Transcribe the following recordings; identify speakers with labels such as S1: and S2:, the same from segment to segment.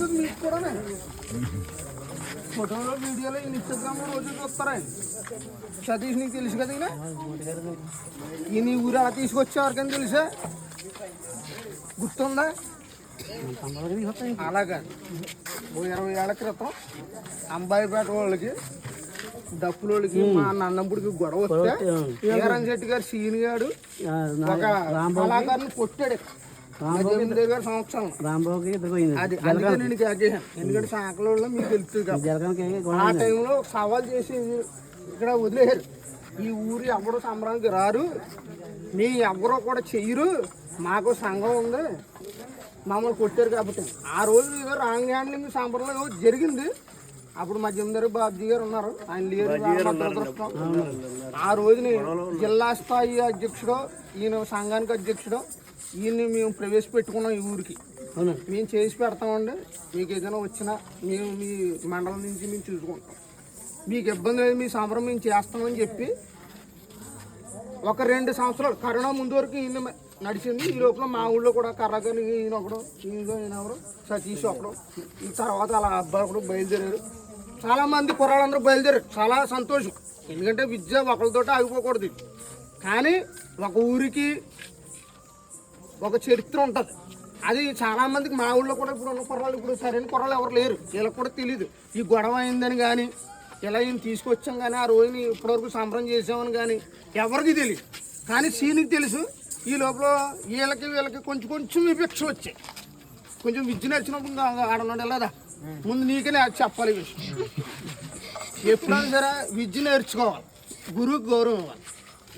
S1: తెలుస్తుంది మీకు కూడా. ఫోటోలో వీడియోలో ఇన్స్టాగ్రామ్లో రోజు చూస్తారా? సతీష్ నీకు తెలుసు కదా ఈయన ఈ ఊరు అలా తీసుకొచ్చేవారికని తెలుసా? గుర్తుందా? అలాగా 20 ఏళ్ల క్రితం అంబాయిపేట వాళ్ళకి డప్పులోళ్ళకి మా అన్నప్పుడికి గొడవ వస్తే వీరన్ శెట్టి గారు సీన్ గాడు ఒక కళాకారుని కొట్టాడు జమీందారు గారు సంవత్సరం. అది అందుకే నేను కేకేసాను, ఎందుకంటే సాకలలో మీకు తెలుస్తుంది కదా. ఆ టైంలో సవాల్ చేసి ఇక్కడ వదిలేశారు, ఈ ఊరు ఎవరు సంబరానికి రారు, మీ ఎవరో కూడా చెయ్యరు, మాకు సంఘం ఉంది, మమ్మల్ని కొట్టారు కాబట్టి. ఆ రోజు ఏదో రాంగ్ హ్యాండ్లింగ్ సంబరంలో జరిగింది. అప్పుడు మా జమీందారు బాబ్జీ గారు ఉన్నారు, ఆయన లేరు. ఆ రోజుని జిల్లా స్థాయి అధ్యక్షుడు, ఈయన సంఘానికి అధ్యక్షుడు, ఈయన్ని మేము ప్రవేశపెట్టుకున్నాం ఈ ఊరికి. మేము చేసి పెడతామండి, మీకు ఏదైనా వచ్చినా మేము మీ మండలం నుంచి మేము చూసుకుంటాం, మీకు ఇబ్బంది లేదు, మీ సంబరం మేము చేస్తామని చెప్పి ఒక 2 సంవత్సరాలు కరోనా ముందు వరకు ఈయన నడిచింది. ఈ లోపల మా ఊళ్ళో కూడా కర్రగాని ఈయన ఒకడు, ఈయన ఎవరు సతీష్ ఒకడు, ఈ తర్వాత అలా అబ్బాయి ఒకడు బయలుదేరారు. చాలామంది కుర్రాళ్ళందరూ బయలుదేరారు. చాలా సంతోషం, ఎందుకంటే విద్య ఒకరితోటి ఆగిపోకూడదు. కానీ ఒక ఊరికి ఒక చరిత్ర ఉంటుంది. అది చాలామందికి మా ఊళ్ళో కూడా ఇప్పుడు ఉన్న కుర్రాళ్ళు, ఇప్పుడు సరైన కుర్రాళ్ళు ఎవరు లేరు, వీళ్ళకి కూడా తెలియదు ఈ గొడవ అయిందని కానీ, ఇలా ఈయన తీసుకొచ్చాం కానీ, ఆ రోజుని ఇప్పటివరకు సంబరం చేసామని కానీ ఎవరికి తెలియదు. కానీ సీనికి తెలుసు. ఈ లోపల వీళ్ళకి కొంచెం వివక్ష వచ్చాయి. కొంచెం విద్య నచ్చినప్పుడు ఆడన్నాడు వెళ్ళదా, ముందు నీకే చెప్పాలి విషయం. ఎప్పుడైనా సరే విద్య నేర్చుకోవాలి, గురువుకి గౌరవం ఇవ్వాలి.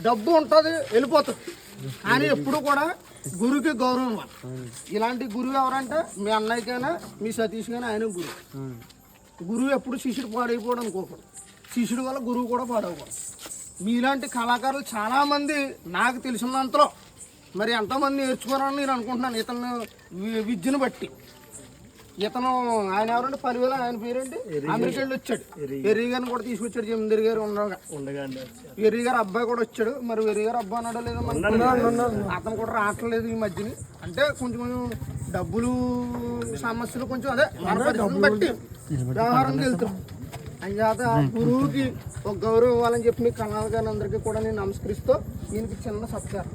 S1: డబ్బు ఉంటుంది వెళ్ళిపోతుంది, కానీ ఎప్పుడు కూడా గురువుకి గౌరవం ఇవ్వాలి. ఇలాంటి గురువు ఎవరంటే మీ అన్నయ్యకైనా మీ సతీష్ కానీ ఆయన గురువు ఎప్పుడు శిష్యుడు పాడైపోవడం అనుకోకూడదు, శిష్యుడు వల్ల గురువు కూడా పాడవకూడదు. మీలాంటి కళాకారులు చాలామంది నాకు తెలిసినంతలో మరి ఎంతోమంది నేర్చుకోవాలని నేను అనుకుంటున్నాను. ఇతను విద్యను బట్టి ఇతను ఆయన ఎవరంటే 10,000 ఆయన పేరేంటి అమెరికా వెళ్ళి వచ్చాడు. వెర్రీ గారిని కూడా తీసుకొచ్చాడు జమీందారు గారు ఉండగా. వెర్రీ గారు అబ్బాయి కూడా వచ్చాడు. మరి వెర్రీ గారు అబ్బాయి అన్నాడో లేదో అతను కూడా రావట్లేదు ఈ మధ్యని. అంటే కొంచెం డబ్బులు సమస్యలు కొంచెం అదే మన పరిస్థితిని బట్టి వ్యవహారం వెళ్తున్నాం. అంచేత గురువుకి ఒక గౌరవం ఇవ్వాలని చెప్పి మీ కళాకారులందరికీ కూడా నేను నమస్కరిస్తూ దీనికి చిన్న సత్కారం.